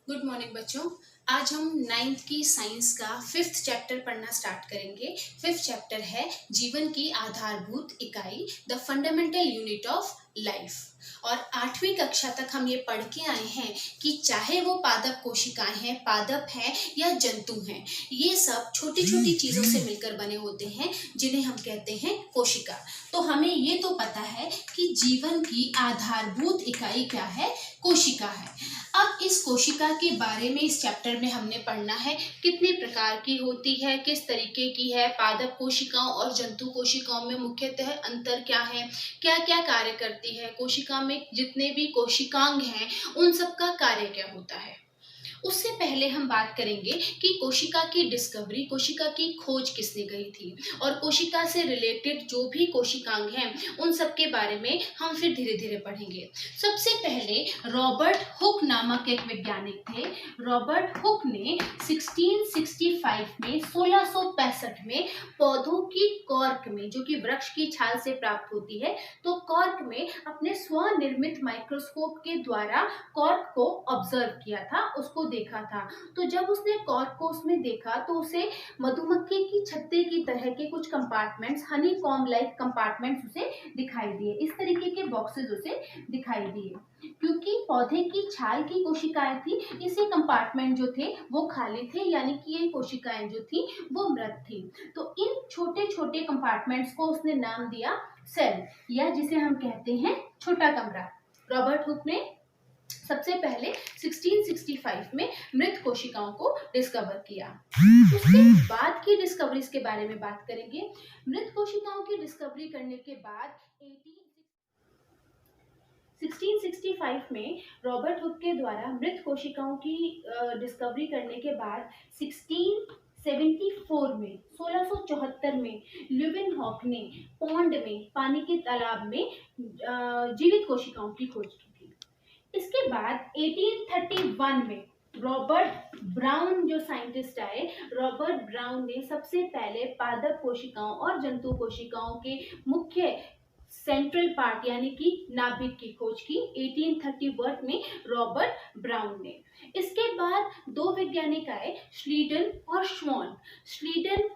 Good morning बच्चों। आज हम 9th की साइंस का 5th चैप्टर पढ़ना स्टार्ट करेंगे। 5th चैप्टर है जीवन की आधारभूत इकाई, the fundamental unit of life. और 8वीं कक्षा तक हम ये पढ़ के आए हैं कि चाहे वो पादप कोशिकाएं हैं, पादप हैं या जंतु हैं, ये सब छोटी छोटी चीजों से मिलकर बने होते हैं जिन्हें हम कहते हैं कोशिका। तो हमें ये तो पता है कि जीवन की आधारभूत इकाई क्या है, कोशिका है। अब इस कोशिका के बारे में इस चैप्टर में हमने पढ़ना है, कितने प्रकार की होती है, किस तरीके की है, पादप कोशिकाओं और जंतु कोशिकाओं में मुख्यतः अंतर क्या है, क्या क्या कार्य करती है, कोशिका में जितने भी कोशिकांग हैं उन सब का कार्य क्या होता है। उससे पहले हम बात करेंगे कि कोशिका की डिस्कवरी, कोशिका की खोज किसने करी थी, और कोशिका से रिलेटेड जो भी कोशिकांग हैं उन सब के बारे में हम फिर धीरे धीरे पढ़ेंगे। सबसे पहले रॉबर्ट हुक नामक एक वैज्ञानिक थे। रॉबर्ट हुक ने 1665 में 1665 में पौधों की कॉर्क में, जो कि वृक्ष की छाल से प्राप्त होती है, तो कॉर्क में अपने स्वनिर्मित माइक्रोस्कोप के द्वारा कॉर्क को ऑब्जर्व किया था, उसको देखा था। तो जब उसने कॉर्क को उसमें देखा तो उसे मधुमक्खी की छत्ते की तरह के कुछ compartments, Honey comb like compartments उसे दिखाई दिए। इस तरीके के बॉक्सेस उसे दिखाई दिए। क्योंकि पौधे की छाल की कोशिकाएं थी, इसे कंपार्टमेंट जो थे वो खाली थे, यानी कि ये कोशिकाएं जो थी वो मृत थी। तो इन छोटे छोटे कंपार्टमेंट्स को उसने नाम दिया सेल, या जिसे हम कहते हैं छोटा कमरा। रॉबर्ट हुक ने सबसे पहले 1665 में मृत कोशिकाओं को डिस्कवर किया। उसके बाद की डिस्कवरीज के बारे में बात करेंगे। मृत कोशिकाओं की डिस्कवरी करने के बाद 1665 में रॉबर्ट हुक के द्वारा मृत कोशिकाओं की डिस्कवरी करने के बाद 1674 में 1674 में ल्यूवेनहॉक ने पॉन्ड में, पानी के तालाब में जीवित कोशिकाओं की खोज की थी। इसके बाद 1831 में रॉबर्ट ब्राउन जो साइंटिस्ट आए, रॉबर्ट ब्राउन ने सबसे पहले पादप कोशिकाओं और जंतु कोशिकाओं के मुख्य सेंट्रल पार्ट यानी कि नाभिक की खोज की 1831 में रॉबर्ट ब्राउन ने। इसके बाद दो वैज्ञानिक आए, श्लीडन और श्वान। श्लीडन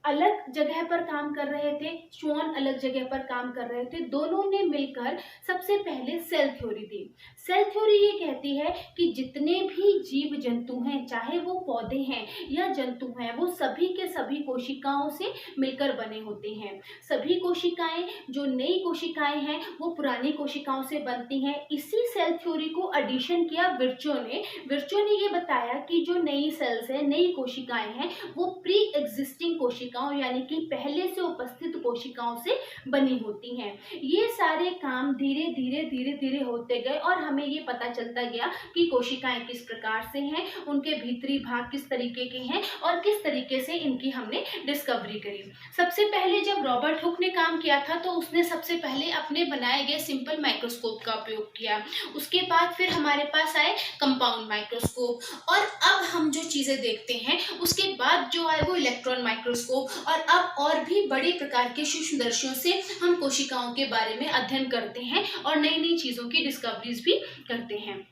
अलग जगह पर काम कर रहे थे, श्वान अलग जगह पर काम कर रहे थे। दोनों ने मिलकर सबसे पहले सेल थ्योरी दी। सेल थ्योरी ये कहती है कि जितने भी जीव जंतु हैं, चाहे वो पौधे हैं या जंतु हैं, वो सभी के सभी कोशिकाओं से मिलकर बने होते हैं। सभी कोशिकाएं, जो नई कोशिकाएं हैं, वो पुरानी कोशिकाओं से बनती हैं। इसी सेल थ्योरी को एडिशन किया विर्चो ने। विर्चो ने ये बताया कि जो नई सेल्स है, नई कोशिकाएं हैं, वो प्री एग्जिस्टिंग कोशिकाओं यानी कि पहले से उपस्थित कोशिकाओं से बनी होती हैं। ये सारे काम धीरे धीरे धीरे धीरे होते गए और हमें ये पता चलता गया कि कोशिकाएं किस प्रकार से हैं, उनके भीतरी भाग किस तरीके के हैं और किस तरीके से इनकी हमने डिस्कवरी करी। सबसे पहले जब रॉबर्ट हुक ने काम किया था तो उसने सबसे पहले अपने बनाए गए सिंपल माइक्रोस्कोप का उपयोग किया। उसके बाद फिर हमारे पास आए कंपाउंड माइक्रोस्कोप, और अब हम जो चीजें देखते हैं उसके बाद जो आए वो इलेक्ट्रॉन माइक्रोस्कोप, और अब और भी बड़े प्रकार के सूक्ष्मदर्शियों से हम कोशिकाओं के बारे में अध्ययन करते हैं और नई नई चीजों की डिस्कवरीज भी करते हैं।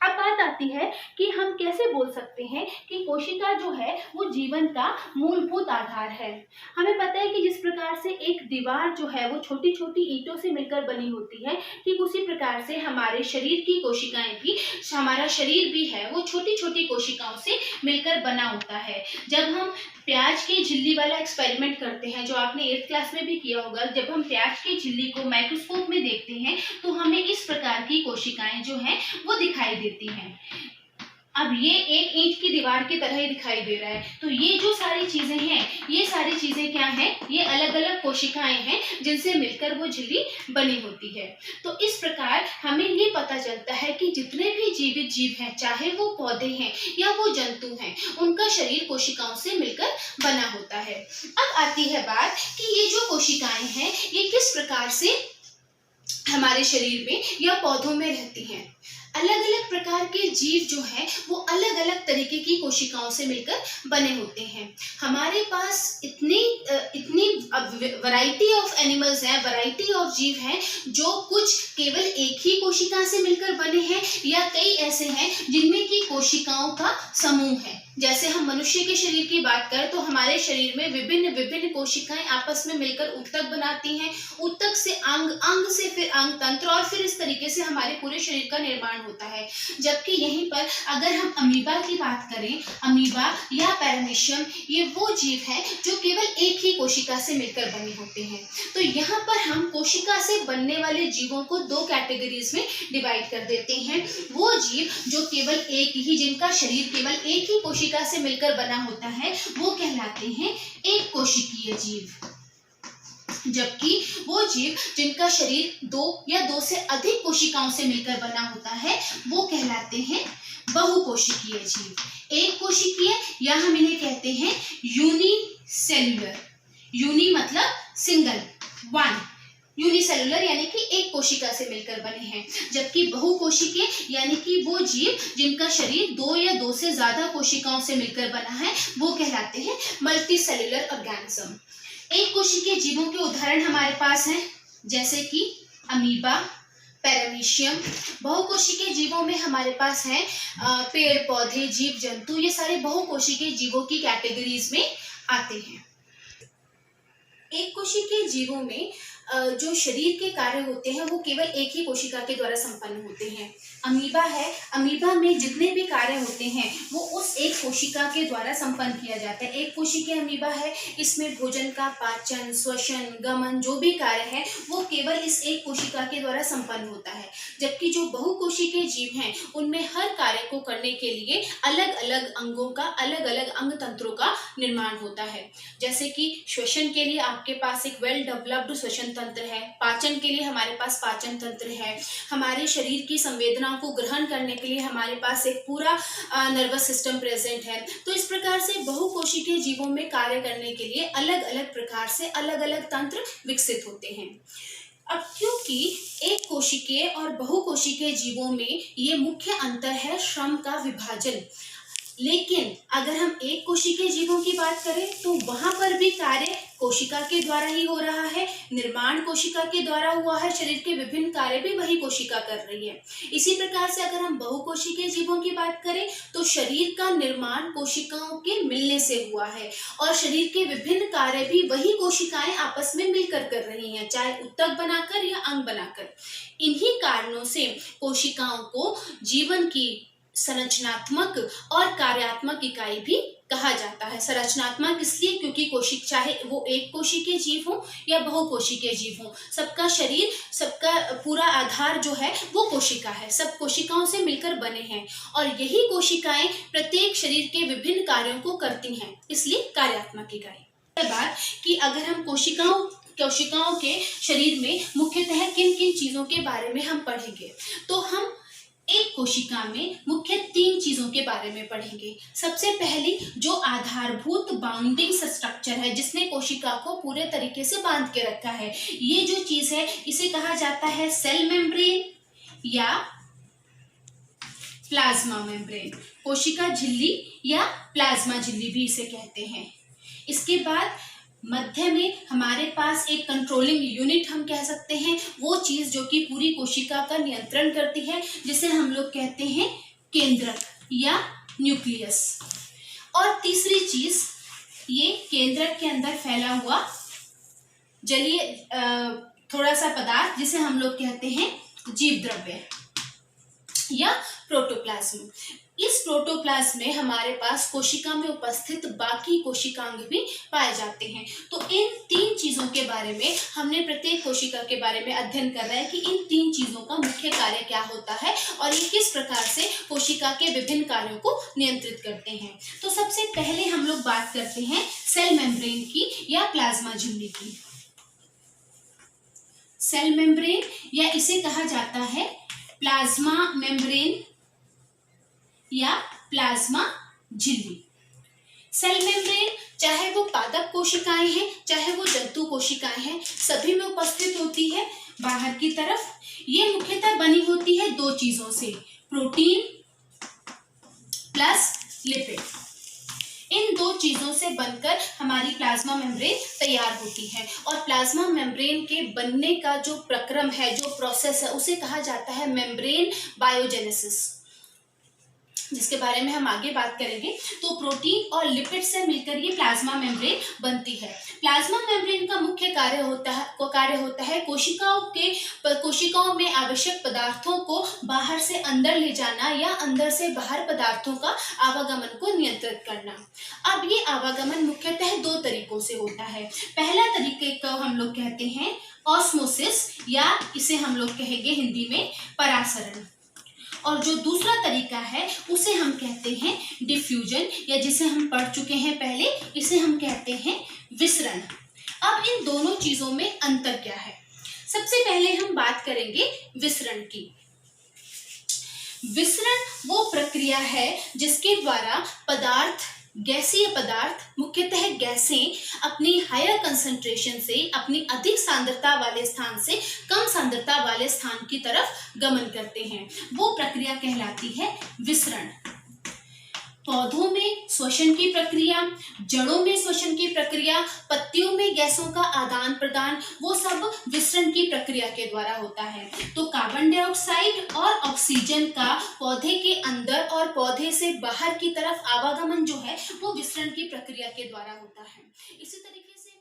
अब बात आती है कि हम कैसे बोल सकते हैं कि कोशिका जो है वो जीवन का मूलभूत आधार है। हमें पता है कि जिस प्रकार से एक दीवार जो है वो छोटी छोटी ईंटों से मिलकर बनी होती है, ठीक उसी प्रकार से हमारे शरीर की कोशिकाएं भी, हमारा शरीर भी है वो छोटी छोटी कोशिकाओं से मिलकर बना होता है। जब हम प्याज की झिल्ली वाला एक्सपेरिमेंट करते हैं, जो आपने 8th क्लास में भी किया होगा, जब हम प्याज की झिल्ली को माइक्रोस्कोप में देखते हैं तो हमें इस प्रकार की कोशिकाएं जो हैं वो दिखाई देती हैं। अब ये एक ईंट की दीवार की तरह ही दिखाई दे रहा है। तो ये जो सारी चीजें हैं, ये सारी चीजें क्या हैं, ये अलग अलग कोशिकाएं हैं जिनसे मिलकर वो झिल्ली बनी होती है। तो इस प्रकार हमें ये पता चलता है कि जितने भी जीवित जीव हैं, चाहे वो पौधे हैं या वो जंतु हैं, उनका शरीर कोशिकाओं से मिलकर बना होता है। अब आती है बात कि ये जो कोशिकाएं हैं ये किस प्रकार से हमारे शरीर में या पौधों में रहती हैं। अलग अलग प्रकार के जीव जो है वो अलग अलग तरीके की कोशिकाओं से मिलकर बने होते हैं। हमारे पास इतनी वैरायटी ऑफ एनिमल्स हैं, वैरायटी ऑफ जीव हैं जो कुछ केवल एक ही कोशिका से मिलकर बने हैं या कई ऐसे हैं जिनमें की कोशिकाओं का समूह है। जैसे हम मनुष्य के शरीर की बात करें तो हमारे शरीर में विभिन्न विभिन्न कोशिकाएं आपस में मिलकर ऊतक बनाती हैं, ऊतक से अंग, अंग से फिर अंग तंत्र और फिर इस तरीके से हमारे पूरे शरीर का निर्माण होता है। जबकि यहीं पर अगर हम अमीबा की बात करें, अमीबा या पैरामीशियम ये वो जीव है जो केवल एक ही कोशिका से मिलकर बने होते हैं। तो यहाँ पर हम कोशिका से बनने वाले जीवों को दो कैटेगरीज में डिवाइड कर देते हैं। वो जीव जो केवल एक ही, जिनका शरीर केवल एक ही कोशिका से मिलकर बना होता है, वो कहलाते हैं एक कोशिकीय जीव। जबकि वो जीव जिनका शरीर दो या दो से अधिक कोशिकाओं से मिलकर बना होता है वो कहलाते हैं बहुकोशिकीय जीव। एक कोशिकीय या हम इन्हें कहते हैं यूनिसेल्युलर। यूनि मतलब सिंगल, वन, यूनिसेलुलर यानी कि एक कोशिका से मिलकर बने हैं। जबकि बहुकोशिकीय यानी कि वो जीव जिनका शरीर दो या दो से ज्यादा कोशिकाओं से मिलकर बना है वो कहलाते हैं मल्टीसेलुलर ऑर्गेनिज्म। एक कोशिकीय जीवों के उदाहरण हमारे पास हैं जैसे कि अमीबा, पैरामीशियम। बहुकोशिकीय जीवों में हमारे पास हैं पेड़ पौधे, जीव जंतु, ये सारे बहुकोशिकीय जीवों की कैटेगरीज में आते हैं। एक कोशिकीय जीवों में जो शरीर के कार्य होते हैं वो केवल एक ही कोशिका के द्वारा संपन्न होते हैं। अमीबा है, अमीबा में जितने भी कार्य होते हैं वो उस एक कोशिका के द्वारा संपन्न किया जाता है। एक कोशिकीय अमीबा है, इसमें भोजन का पाचन, श्वसन, गमन जो भी कार्य है वो केवल इस एक कोशिका के द्वारा संपन्न होता है। जबकि जो बहुकोशिकीय जीव हैं उनमें हर कार्य को करने के लिए अलग अलग अंगों का, अलग अलग अंग तंत्रों का निर्माण होता है। जैसे कि श्वसन के लिए आपके पास एक वेल डेवलप्ड श्वसन तंत्र है, पाचन के लिए हमारे पास पाचन तंत्र है, हमारे शरीर की संवेदनाओं को ग्रहण करने के लिए हमारे पास एक पूरा नर्वस सिस्टम प्रेजेंट है। तो इस प्रकार से बहुकोशिकीय जीवों में कार्य करने के लिए अलग अलग प्रकार से अलग अलग तंत्र विकसित होते हैं। अब क्योंकि एक कोशिकीय और बहुकोशिकीय जीवों में ये मुख्य अंतर है श्रम का विभाजन, लेकिन अगर हम एक कोशिकीय जीवों की बात करें तो वहां पर भी कार्य कोशिका के द्वारा ही हो रहा है, निर्माण कोशिका के द्वारा हुआ है, शरीर के विभिन्न कार्य भी वही कोशिका कर रही है। इसी प्रकार से अगर हम बहुकोशिकीय जीवों की बात करें तो शरीर का निर्माण कोशिकाओं के मिलने से हुआ है और शरीर के विभिन्न कार्य भी वही कोशिकाएं आपस में मिलकर कर रही हैं, चाहे ऊतक बनाकर या अंग बनाकर। इन्हीं कारणों से कोशिकाओं को जीवन की संरचनात्मक और कार्यात्मक इकाई भी कहा जाता है। संरचनात्मक इसलिए क्योंकि कोशिक, चाहे वो एक कोशिकीय जीव हो या बहुकोशिकीय जीव हो, सबका शरीर, सबका पूरा आधार जो है वो कोशिका है, सब कोशिकाओं से मिलकर बने हैं और यही कोशिकाएं प्रत्येक शरीर के विभिन्न कार्यों को करती हैं, इसलिए कार्यात्मक इकाई। बात कि अगर हम कोशिकाओं के शरीर में मुख्यतः किन किन चीजों के बारे में हम पढ़ेंगे तो हम एक कोशिका में मुख्य 3 चीजों के बारे में पढ़ेंगे। सबसे पहली जो आधारभूत बाउंडिंग स्ट्रक्चर है जिसने कोशिका को पूरे तरीके से बांध के रखा है, ये जो चीज है इसे कहा जाता है सेल मेम्ब्रेन या प्लाज्मा मेम्ब्रेन। कोशिका झिल्ली या प्लाज्मा झिल्ली भी इसे कहते हैं। इसके बाद मध्य में हमारे पास एक कंट्रोलिंग यूनिट हम कह सकते हैं, वो चीज जो कि पूरी कोशिका का नियंत्रण करती है, जिसे हम लोग कहते हैं केंद्रक या न्यूक्लियस। और तीसरी चीज ये केंद्रक के अंदर फैला हुआ जलीय थोड़ा सा पदार्थ जिसे हम लोग कहते हैं जीव द्रव्य या प्रोटोप्लाज्म। इस प्रोटोप्लाज्म में हमारे पास कोशिका में उपस्थित बाकी कोशिकांग भी पाए जाते हैं। तो इन 3 चीजों के बारे में हमने प्रत्येक कोशिका के बारे में अध्ययन कर रहा है कि इन 3 चीजों का मुख्य कार्य क्या होता है और ये किस प्रकार से कोशिका के विभिन्न कार्यों को नियंत्रित करते हैं। तो सबसे पहले हम लोग बात करते हैं सेल मेम्ब्रेन की या प्लाज्मा झिल्ली की। सेल मेम्ब्रेन या इसे कहा जाता है प्लाज्मा मेम्ब्रेन या प्लाज्मा झिल्ली। सेल मेम्ब्रेन चाहे वो पादप कोशिकाएं हैं चाहे वो जंतु कोशिकाएं हैं, सभी में उपस्थित होती है। बाहर की तरफ ये मुख्यतः बनी होती है 2 चीजों से, प्रोटीन प्लस लिपिड, इन दो चीजों से बनकर हमारी प्लाज्मा मेम्ब्रेन तैयार होती है। और प्लाज्मा मेम्ब्रेन के बनने का जो प्रक्रम है, जो प्रोसेस है, उसे कहा जाता है मेम्ब्रेन बायोजेनेसिस, जिसके बारे में हम आगे बात करेंगे। तो प्रोटीन और लिपिड से मिलकर ये प्लाज्मा मेम्ब्रेन बनती है। प्लाज्मा मेम्ब्रेन का मुख्य कार्य होता है कोशिकाओं में आवश्यक पदार्थों को बाहर से अंदर ले जाना या अंदर से बाहर पदार्थों का आवागमन को नियंत्रित करना। अब ये आवागमन मुख्यतः दो तरीकों से होता है। पहला तरीके को हम लोग कहते हैं ऑस्मोसिस, या इसे हम लोग कहेंगे हिंदी में परासरण, और जो दूसरा तरीका है उसे हम कहते हैं डिफ्यूजन, या जिसे हम पढ़ चुके हैं पहले, इसे हम कहते हैं विसरण। अब इन दोनों चीजों में अंतर क्या है? सबसे पहले हम बात करेंगे विसरण की। विसरण वो प्रक्रिया है जिसके द्वारा गैसीय पदार्थ, मुख्यतः गैसें अपनी हायर कंसंट्रेशन से, अपनी अधिक सांद्रता वाले स्थान से कम सांद्रता वाले स्थान की तरफ गमन करते हैं। वो प्रक्रिया कहलाती है विसरण। पौधों में श्वसन की प्रक्रिया, जड़ों में श्वसन की प्रक्रिया, पत्तियों में गैसों का आदान प्रदान, वो सब विसरण की प्रक्रिया के द्वारा होता है। तो कार्बन डाइऑक्साइड और ऑक्सीजन का पौधे के अंदर और पौधे से बाहर की तरफ आवागमन जो है वो विसरण की प्रक्रिया के द्वारा होता है। इसी तरीके से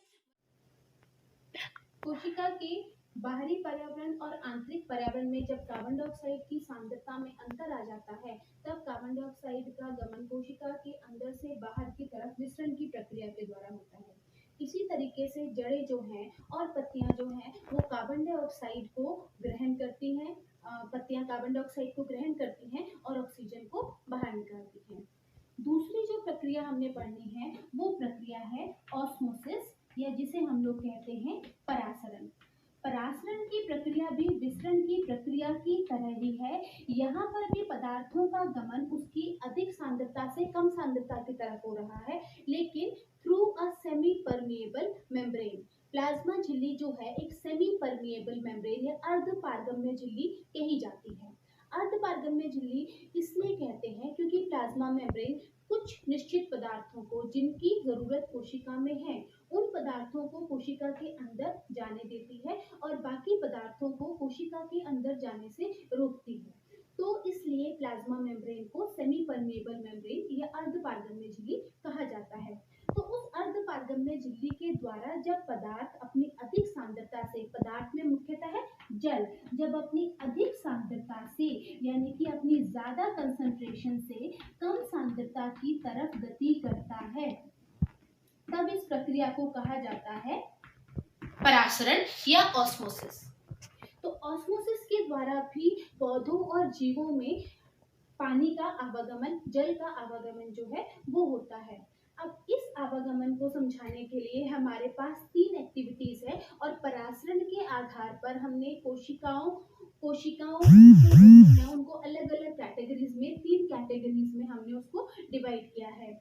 कोशिका के बाहरी पर्यावरण और आंतरिक पर्यावरण में जब कार्बन डाइऑक्साइड की सांद्रता में अंतर आ जाता है, तब कार्बन डाइऑक्साइड का गमन कोशिका के अंदर से बाहर की तरफ विसरण की प्रक्रिया के द्वारा होता है। इसी तरीके से जड़ें जो हैं और पत्तियां जो हैं वो कार्बन डाइऑक्साइड को ग्रहण करती हैं, पत्तियां कार्बन डाइऑक्साइड को ग्रहण करती हैं और ऑक्सीजन को बाहर निकालती हैं। दूसरी जो प्रक्रिया हमने पढ़नी है वो प्रक्रिया है ऑस्मोसिस, या जिसे हम लोग कहते हैं परासरण। परासरण की प्रक्रिया भी विसरण की प्रक्रिया की तरह ही है। यहाँ पर भी पदार्थों का गमन उसकी अधिक सांद्रता से कम सांद्रता की तरफ हो रहा है, लेकिन through a semi permeable membrane. Plasma झिल्ली जो है एक सेमी परमिएबल मेम्ब्रेन या अर्धपारगम्य झिल्ली कही जाती है। अर्धपारगम्य झिल्ली इसलिए कहते हैं क्योंकि प्लाज्मा मेम्ब्रेन कुछ निश्चित पदार्थों को जिनकी जरूरत कोशिका में है, उन पदार्थों को कोशिका के अंदर जाने देती है और बाकी पदार्थों को कोशिका के अंदर जाने से रोकती है। तो इसलिए प्लाज्मा मेम्ब्रेन को सेमी परमिएबल मेम्ब्रेन या अर्धपारगम्य झिल्ली कहा जाता है। तो उस अर्धपारगम्य झिल्ली के द्वारा जब पदार्थ अपनी अधिक सांद्रता से, पदार्थ में मुख्यतः जल, जब अपनी अधिक सांद्रता से यानी कि अपनी ज्यादा कंसंट्रेशन से कम सांद्रता की तरफ गति करता है, तब इस प्रक्रिया को कहा जाता है परासरण या ऑस्मोसिस। तो ऑस्मोसिस के द्वारा भी पौधों और जीवों में पानी का आवागमन, जल का आवागमन जो है वो होता है। अब इस आवागमन को समझाने के लिए हमारे पास 3 एक्टिविटीज है और परासरण के आधार पर हमने कोशिकाओं उनको अलग अलग कैटेगरीज में, 3 कैटेगरीज में हमने उसको डिवाइड किया है।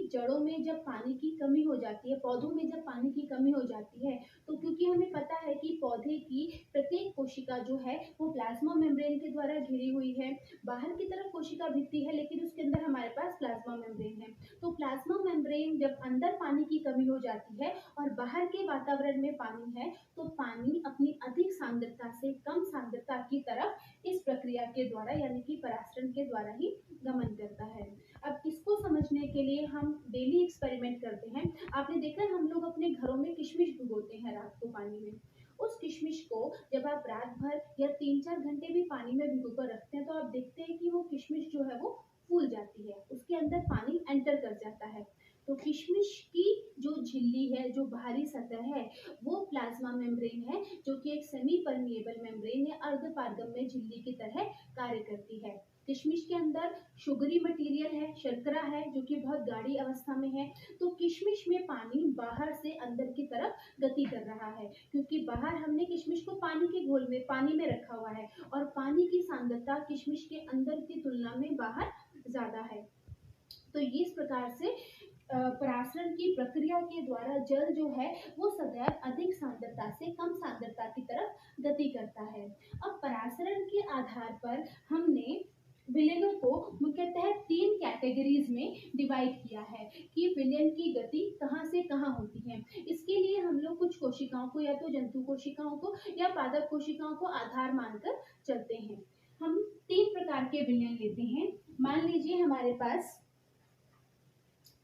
जड़ों में जब पानी की कमी हो जाती है, पौधों में जब पानी की कमी हो जाती है, तो क्योंकि हमें पता है कि पौधे की प्रत्येक कोशिका जो है वो प्लाज्मा मेम्ब्रेन के द्वारा घिरी हुई है। बाहर की तरफ कोशिका भित्ति है लेकिन उसके अंदर हमारे पास प्लाज्मा मेम्ब्रेन है। तो प्लाज्मा मेम्ब्रेन जब अंदर पानी की कमी हो जाती है और बाहर के वातावरण में पानी है, तो पानी अपनी अधिक सांद्रता से कम सांद्रता की तरफ इस प्रक्रिया के द्वारा यानी कि परासरण के द्वारा ही गमन करता है। अब इसको समझने के लिए हम डेली एक्सपेरिमेंट करते हैं। आपने देखा है हम लोग अपने घरों में किशमिश भिगोते हैं रात को पानी में। उस किशमिश को जब आप रात भर या 3-4 घंटे भी पानी में भिगो कर रखते हैं तो आप देखते हैं कि वो किशमिश जो है वो फूल जाती है, उसके अंदर पानी एंटर कर जाता है। तो किशमिश की जो झिल्ली है, जो बाहरी सतह है, वो प्लाज्मा मेम्ब्रेन है, जो कि एक सेमी परमिएबल मेम्ब्रेन या अर्धपारगम्य झिल्ली की तरह कार्य करती है। किशमिश के अंदर शुगरी मटेरियल है, शर्करा है, जो कि बहुत गाढ़ी अवस्था में है। तो किशमिश में पानी बाहर से अंदर की तरफ गति कर रहा है, क्योंकि बाहर हमने किशमिश को पानी के घोल में, पानी में रखा हुआ है और पानी की सांद्रता किशमिश के अंदर की तुलना में बाहर ज्यादा है। तो इस प्रकार से परासरण की प्रक्रिया के द्वारा जल जो है वो सदैव अधिक सांद्रता से कम सांद्रता की तरफ गति करता है। अब परासरण के आधार पर हमने विलयनों को मुख्यतः 3 कैटेगरीज में डिवाइड किया है कि विलयन की गति कहाँ से कहाँ होती है। इसके लिए हम लोग कुछ कोशिकाओं को, या तो जंतु कोशिकाओं को या पादप कोशिकाओं को आधार मानकर चलते हैं। हम 3 प्रकार के विलयन लेते हैं। मान लीजिए हमारे पास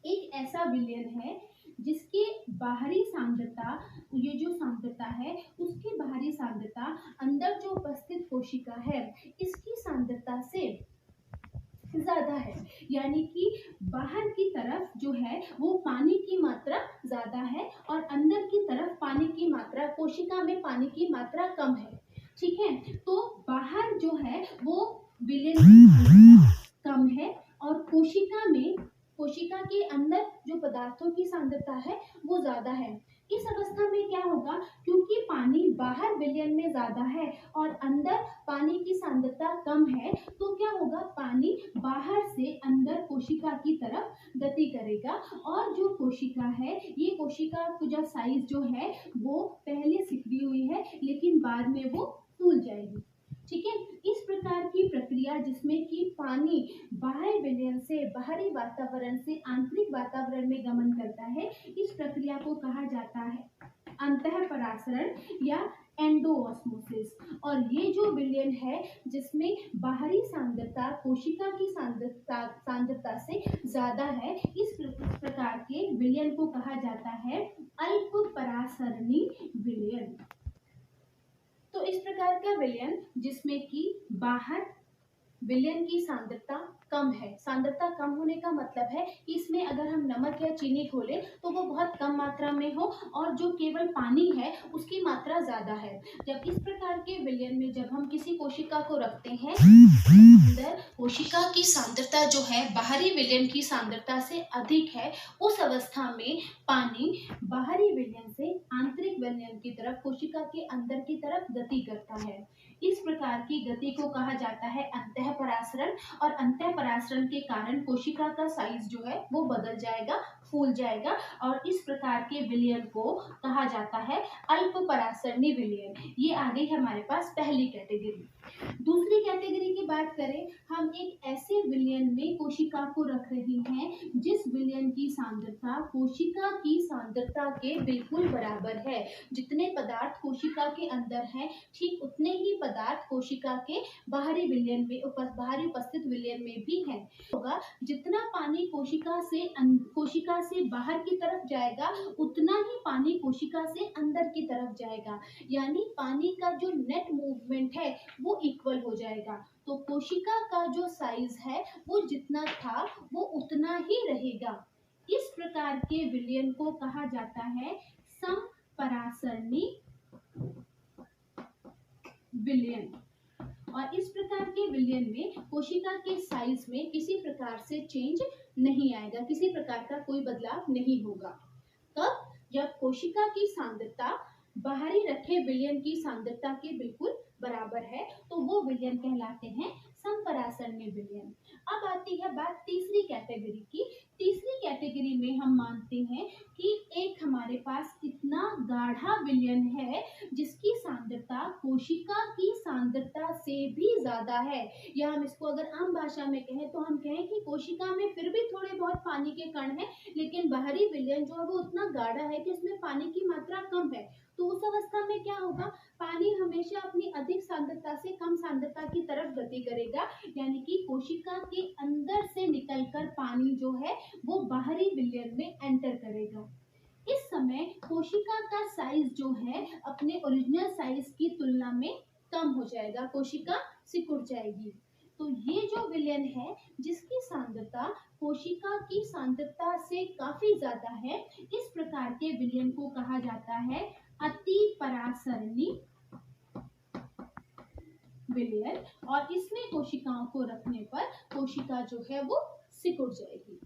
एक ऐसा विलयन है जिसके बाहरी सांद्रता, ये जो सांद्रता है उसकी बाहरी सांद्रता अंदर जो उपस्थित कोशिका है इसकी सांद्रता से ज्यादा है, यानी कि बाहर की तरफ जो है वो पानी की मात्रा ज्यादा है और अंदर की तरफ पानी की मात्रा, कोशिका में पानी की मात्रा कम है। ठीक है, तो बाहर जो है वो विलयन की सांद्रता कम है और कोशिका के अंदर जो पदार्थों की सांद्रता है वो ज्यादा है। इस अवस्था में क्या होगा, क्योंकि पानी बाहर विलयन में ज्यादा है और अंदर पानी की सांद्रता कम है, तो क्या होगा, पानी बाहर से अंदर कोशिका की तरफ गति करेगा और जो कोशिका है, ये कोशिका का साइज जो है वो पहले सिकुड़ी हुई है लेकिन बाद में वो फूल जाएगी। ठीक है, इस प्रकार की प्रक्रिया जिसमें कि पानी बाहरी विलयन से, बाहरी वातावरण से आंतरिक वातावरण में गमन करता है, इस प्रक्रिया को कहा जाता है अंतःपरासरण या एंडोऑस्मोसिस। और ये जो विलयन है जिसमें बाहरी सांद्रता कोशिका की सांद्रता से ज्यादा है, इस प्रकार के विलयन को कहा जाता है अल्पपरासरणी विलयन। तो इस प्रकार का विलयन जिसमें कि बाहर विलयन की सांद्रता कम है, सांद्रता कम होने का मतलब है कि इसमें अगर हम नमक या चीनी घोलें तो वो बहुत कम मात्रा में हो और जो केवल पानी है उसकी मात्रा ज्यादा है। जब इस प्रकार के विलयन में जब हम किसी कोशिका को रखते हैं, अंदर कोशिका की सांद्रता जो है बाहरी विलयन की सांद्रता से अधिक है, उस अवस्था में पानी बाहरी विलयन से आंतरिक विलयन की तरफ, कोशिका के अंदर की तरफ गति करता है। इस प्रकार की गति को कहा जाता है अंतःपरासरण और अंतःपरासरण के कारण कोशिका का साइज जो है वो बदल जाएगा, फूल जाएगा और इस प्रकार के विलयन को कहा जाता है अल्पपरासरणी विलयन। ये आ गई हमारे पास पहली कैटेगरी। दूसरी कैटेगरी की बात करें, हम एक ऐसे विलयन में कोशिका को रख रहे हैं जिस विलयन की सांद्रता कोशिका की सांद्रता के बिल्कुल बराबर है। जितने पदार्थ कोशिका के अंदर हैं ठीक उतने ही पदार्थ कोशिका के बाहरी विलयन में, बाहरी उपस्थित विलयन में भी है। होगा, जितना पानी कोशिका से बाहर की तरफ जाएगा उतना ही पानी कोशिका से अंदर की तरफ जाएगा, यानी पानी का जो नेट मूवमेंट है वो इक्वल हो जाएगा। तो कोशिका का जो साइज है वो जितना था वो उतना ही रहेगा। इस प्रकार के विलयन को कहा जाता है समपरासरणी विलयन। और इस प्रकार के विलयन में कोशिका के साइज में किसी प्रकार से चेंज नहीं आएगा, किसी प्रकार का कोई बदलाव नहीं होगा। तब जब कोशिका की सांद्रता बाहरी रखे विलयन की सांद्रता के बिल्कुल बराबर है तो वो विलयन कहलाते हैं समपरासरणी विलयन। अब आती है बात तीसरी कैटेगरी की। तीसरी कैटेगरी में हम मानते हैं कि एक हमारे पास इतना गाढ़ा विलयन है जिसकी सांद्रता कोशिका की सांद्रता से भी ज्यादा है, या हम इसको अगर आम भाषा में कहें तो हम कहें कि कोशिका में फिर भी थोड़े बहुत पानी के कण हैं लेकिन बाहरी विलयन जो है वो उतना गाढ़ा है कि उसमें पानी की मात्रा कम है। तो उस अवस्था में क्या होगा, पानी हमेशा अपनी अधिक सांद्रता से कम सांद्रता की तरफ गति करेगा, यानी कि कोशिका के अंदर से निकलकर पानी जो है वो बाहरी विलयन में एंटर करेगा। इस समय कोशिका का साइज जो है अपने ओरिजिनल साइज की तुलना में कम हो जाएगा, कोशिका सिकुड़ जाएगी। तो ये जो विलयन है जिसकी सांद्रता कोशिका की सांद्रता से काफी ज्यादा है, इस प्रकार के विलयन को कहा जाता है अतिपरासरणी विलयन। और इसमें कोशिकाओं को रखने पर कोशिका जो है वो सिकुड़ जाएगी।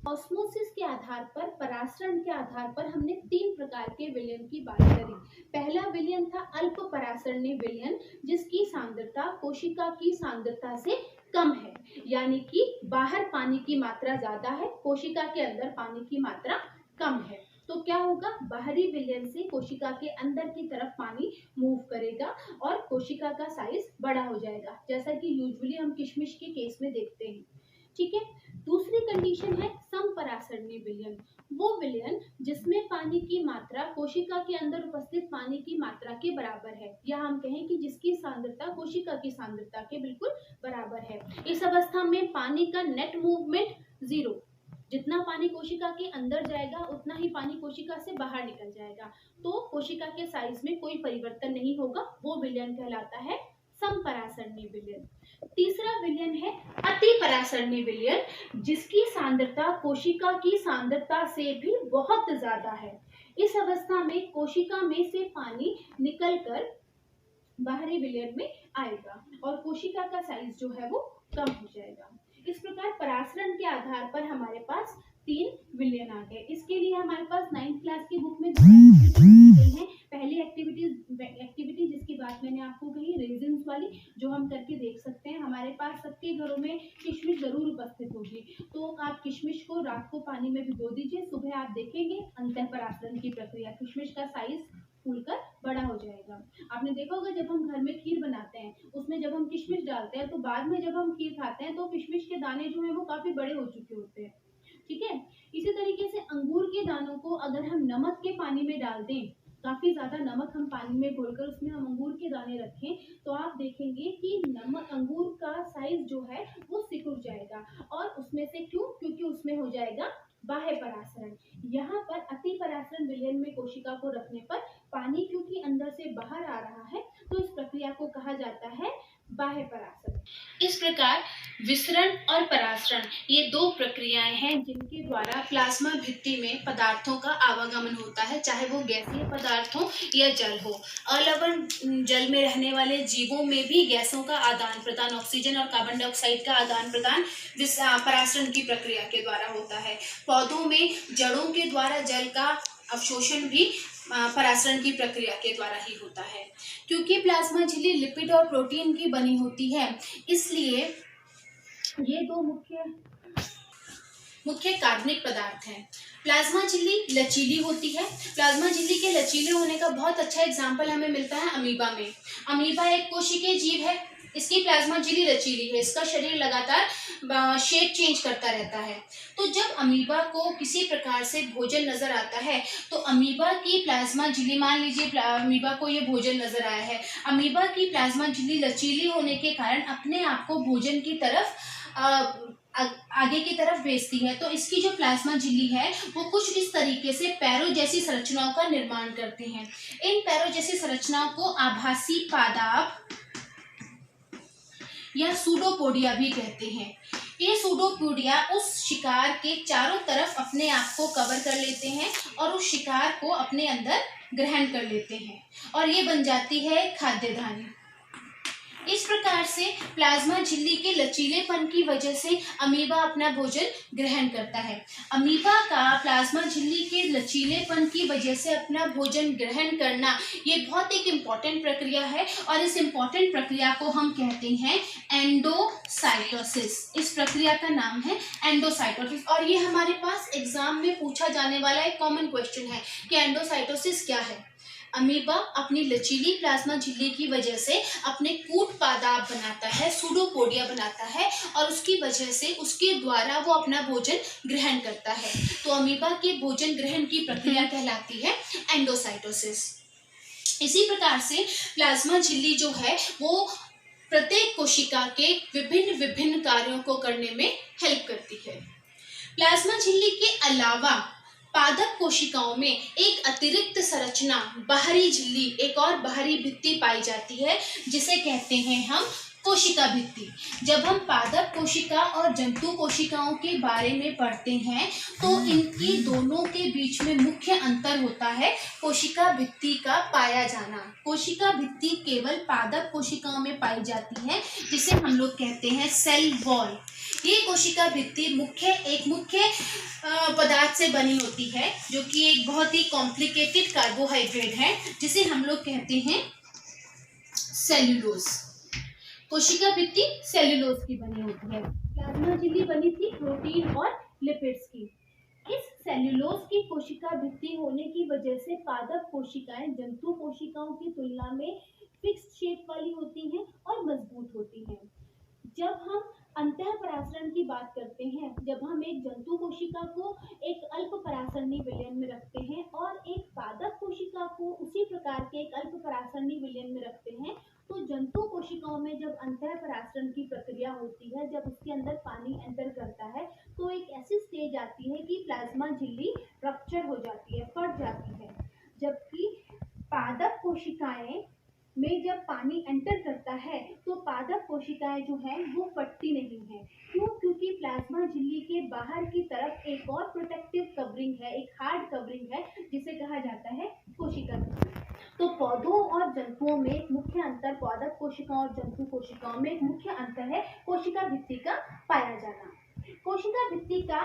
ऑस्मोसिस के आधार पर, परासरण के आधार पर हमने 3 प्रकार के विलयन की बात करी। पहला विलयन था अल्पपरासरणी विलयन जिसकी सांद्रता कोशिका की सांद्रता से कम है, यानी कि बाहर पानी की मात्रा ज्यादा है, कोशिका के अंदर पानी की मात्रा कम है। तो क्या होगा, बाहरी विलयन से कोशिका के अंदर की तरफ पानी मूव करेगा और कोशिका का साइज बड़ा हो जाएगा, जैसा कि यूजुअली हम किशमिश के केस में देखते हैं। ठीक है। दूसरी कंडीशन है समपरासरणीय विलयन। वो विलयन जिसमें पानी की मात्रा कोशिका के अंदर उपस्थित पानी की मात्रा के बराबर है, या हम कहें कि जिसकी सांद्रता कोशिका की सांद्रता के बिल्कुल बराबर है। इस अवस्था में पानी का नेट मूवमेंट 0, जितना पानी कोशिका के अंदर जाएगा उतना ही पानी कोशिका से बाहर निकल जाएगा, तो कोशिका के साइज में कोई परिवर्तन नहीं होगा। वो विलयन कहलाता है समपरासरणीय विलयन। तीसरा विलयन है अतिपरासरणीय विलयन, जिसकी सांद्रता कोशिका की सांद्रता से भी बहुत ज्यादा है। इस अवस्था में कोशिका में से पानी निकलकर बाहरी विलयन में आएगा और कोशिका का साइज जो है वो कम हो जाएगा। इस प्रकार परासरण के आधार पर हमारे पास 3 विलयन आ गए। इसके लिए हमारे पास 9th क्लास की बुक में हैं। पहली एक्टिविटी जिसकी बात मैंने आपको कही, रेजिन्स वाली, जो हम करके देख सकते हैं। हमारे पास सबके घरों में किशमिश जरूर उपस्थित होगी, तो आप किशमिश को रात को पानी में भिगो दीजिए, सुबह आप देखेंगे अंतःपरासरण की प्रक्रिया, किशमिश का साइज फूलकर बड़ा हो जाएगा। आपने देखा होगा जब हम घर में खीर बनाते हैं, उसमें जब हम किशमिश डालते हैं तो बाद में जब हम खीर खाते हैं तो किशमिश के दाने जो है वो काफी बड़े हो चुके होते हैं। ठीक है। इसी तरीके से अंगूर के दानों को अगर हम नमक के पानी में डाल दें, काफी ज्यादा नमक हम पानी में घोलकर उसमें हम अंगूर के दाने रखें, तो आप देखेंगे कि नमक अंगूर का साइज जो है वो सिकुड़ जाएगा। और उसमें से क्यों? क्योंकि उसमें हो जाएगा बाह्य परासरण। यहाँ पर अति परासरण विलयन में कोशिका को रखने पर पानी क्योंकि अंदर से बाहर आ रहा है, तो इस प्रक्रिया को कहा जाता है बाह्य परासरण। इस प्रकार विसरण और परासरण ये 2 प्रक्रियाएं हैं जिनके द्वारा प्लाज्मा भित्ति में पदार्थों का आवागमन होता है, चाहे वो गैसीय पदार्थ हो या जल हो। अलवण जल में रहने वाले जीवों में भी गैसों का आदान प्रदान, ऑक्सीजन और कार्बन डाइऑक्साइड का आदान प्रदान परासरण की प्रक्रिया के द्वारा होता है। पौधों में जड़ों के द्वारा जल का अवशोषण भी परासरण की प्रक्रिया के द्वारा ही होता है। क्योंकि प्लाज्मा झिल्ली लिपिड और प्रोटीन की बनी होती है, इसलिए ये 2 मुख्य कार्बनिक पदार्थ हैं। प्लाज्मा झिल्ली लचीली होती है। प्लाज्मा झिल्ली के लचीले होने का बहुत अच्छा एग्जाम्पल हमें मिलता है अमीबा में। अमीबा एक कोशिकीय जीव है, इसकी प्लाज्मा झिल्ली लचीली है, इसका शरीर लगातार शेप चेंज करता रहता है। तो जब अमीबा को किसी प्रकार से भोजन नजर आता है तो अमीबा की प्लाज्मा झिल्ली, मान लीजिए अमीबा को ये भोजन नजर आया है, अमीबा की प्लाज्मा झिल्ली लचीली होने के कारण अपने आप को भोजन की तरफ आगे की तरफ भेजती है। तो इसकी जो प्लाज्मा झिल्ली है वो कुछ इस तरीके से पैरों जैसी संरचनाओं का निर्माण करती हैं। इन पैरों जैसी संरचनाओं को आभासी पादाप या सूडोपोडिया भी कहते हैं। ये सूडोपोडिया उस शिकार के चारों तरफ अपने आप को कवर कर लेते हैं और उस शिकार को अपने अंदर ग्रहण कर लेते हैं और ये बन जाती है खाद्यधानी। इस प्रकार से प्लाज्मा झिल्ली के लचीलेपन की वजह से अमीबा अपना भोजन ग्रहण करता है। अमीबा का प्लाज्मा झिल्ली के लचीलेपन की वजह से अपना भोजन ग्रहण करना ये बहुत एक इम्पॉर्टेंट प्रक्रिया है और इस इम्पॉर्टेंट प्रक्रिया को हम कहते हैं एंडोसाइटोसिस। इस प्रक्रिया का नाम है एंडोसाइटोसिस और ये हमारे पास एग्जाम में पूछा जाने वाला एक कॉमन क्वेश्चन है कि एंडोसाइटोसिस क्या है। अमीबा अपनी लचीली प्लाज्मा झिल्ली की वजह से अपने कूट पादाप बनाता है, सूडोपोडिया बनाता है और उसकी वजह से उसके द्वारा वो अपना भोजन ग्रहण करता है। तो अमीबा के भोजन ग्रहण की प्रक्रिया कहलाती है एंडोसाइटोसिस। इसी प्रकार से प्लाज्मा झिल्ली जो है वो प्रत्येक कोशिका के विभिन्न कार्यों को करने में हेल्प करती है। प्लाज्मा झिल्ली के अलावा पादप कोशिकाओं में एक अतिरिक्त संरचना बाहरी झिल्ली, एक और बाहरी भित्ति पाई जाती है जिसे कहते हैं हम कोशिका भित्ति। जब हम पादप कोशिका और जंतु कोशिकाओं के बारे में पढ़ते हैं तो इनकी दोनों के बीच में मुख्य अंतर होता है कोशिका भित्ति का पाया जाना। कोशिका भित्ति केवल पादप कोशिकाओं में पाई जाती है जिसे हम लोग कहते हैं सेल वॉल। ये कोशिका भित्ति एक मुख्य पदार्थ से बनी होती है जो कि एक बहुत ही कॉम्प्लिकेटेड कार्बोहाइड्रेट है जिसे हम लोग कहते हैं सेल्यूलोज। कोशिका भित्ति सेल्यूलोज की बनी होती है। प्लाज्मा झिल्ली बनी थी प्रोटीन और लिपिड्स की। इस सेल्यूलोज की कोशिका भित्ति होने की वजह से पादप कोशिकाएं जंतु कोशिकाओं की तुलना में फिक्स्ड शेप वाली होती हैं और मजबूत होती हैं। जब हम अंतःपरासरण की बात करते हैं, जब हम एक जंतु कोशिका को एक अल्प परासरणी विलयन में रखते हैं और एक पादप कोशिका को उसी प्रकार के एक अल्प परासरणी विलयन में रखते हैं, तो जंतु कोशिकाओं में जब अंतःपरासरण की प्रक्रिया होती है, जब उसके अंदर पानी एंटर करता है, तो एक ऐसी स्टेज आती है कि प्लाज्मा झिल्ली रप्चर हो जाती है, फट जाती है। जबकि पादप कोशिकाएं में जब पानी एंटर करता है तो पादप कोशिकाएं जो हैं वो फटती नहीं हैं। क्यों? क्योंकि प्लाज्मा झिल्ली के बाहर की तरफ एक और प्रोटेक्टिव कवरिंग है, एक हार्ड कवरिंग है, जिसे कहा जाता है कोशिका भित्ति। तो पौधों और जंतुओं में एक मुख्य अंतर, पादप कोशिकाओं और जंतु कोशिकाओं में एक मुख्य अंतर है कोशिका भित्ति का पाया जाना। कोशिका भित्ति का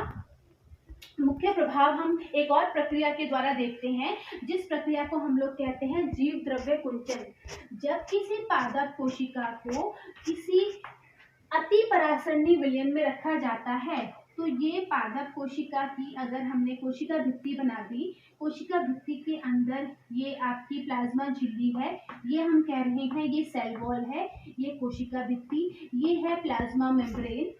मुख्य प्रभाव हम एक और प्रक्रिया के द्वारा देखते हैं, जिस प्रक्रिया को हम लोग कहते हैं जीव द्रव्य कुंचन। जब किसी पादप कोशिका को किसी अति परासरणी विलयन में रखा जाता है, तो ये पादप कोशिका की, अगर हमने कोशिका भित्ति बना दी, कोशिका भित्ति के अंदर ये आपकी प्लाज्मा झिल्ली है, ये हम कह रहे हैं ये सेल वॉल है, ये कोशिका भित्ति, ये है प्लाज्मा मेम्ब्रेन,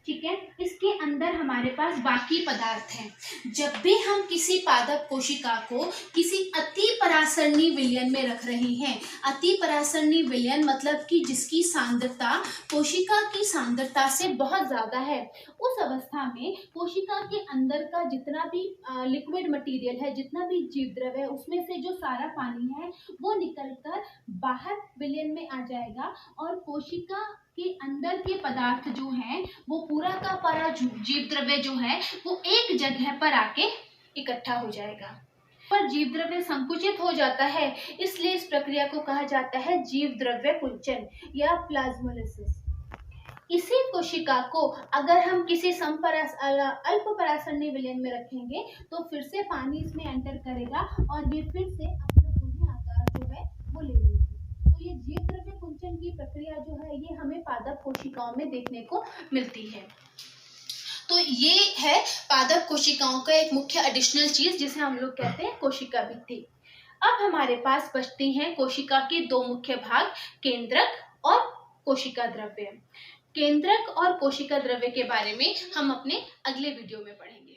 ठीक है। इसके अंदर हमारे पास बाकी पदार्थ हैं। जब भी हम किसी पादप कोशिका को किसी अति परासरणी विलयन में रख रहे हैं, अति परासरणी विलयन मतलब कि जिसकी सांद्रता कोशिका की सांद्रता से बहुत ज़्यादा है, उस अवस्था में कोशिका के अंदर का जितना भी लिक्विड मटेरियल है, जितना भी जीव द्रव है, उसमें से जो सारा पानी है वो निकलकर बाहर विलयन में आ जाएगा और कोशिका के अंदर के पदार्थ जो हैं वो पूरा का पूरा जीव द्रव्य जो है वो एक जगह पर आके इकट्ठा हो जाएगा। पर जीव द्रव्य संकुचित हो जाता है, इसलिए इस प्रक्रिया को कहा जाता है जीव द्रव्य कुंचन या प्लाज्मोलिसिस। इसी कोशिका को अगर हम किसी अल्प परासरणी विलयन में रखेंगे तो फिर से पानी इसमें एंटर करेगा और ये फिर से अपना पुनः आकार जो है वो ले लेगी। तो ये जीव द्रव्य कुंचन की प्रक्रिया जो है ये हमें पादप कोशिकाओं में देखने को मिलती है। तो ये है पादप कोशिकाओं का एक मुख्य एडिशनल चीज, जिसे हम लोग कहते हैं कोशिका भित्ति। अब हमारे पास बचती हैं कोशिका के दो मुख्य भाग, केंद्रक और कोशिका द्रव्य। केंद्रक और कोशिका द्रव्य के बारे में हम अपने अगले वीडियो में पढ़ेंगे।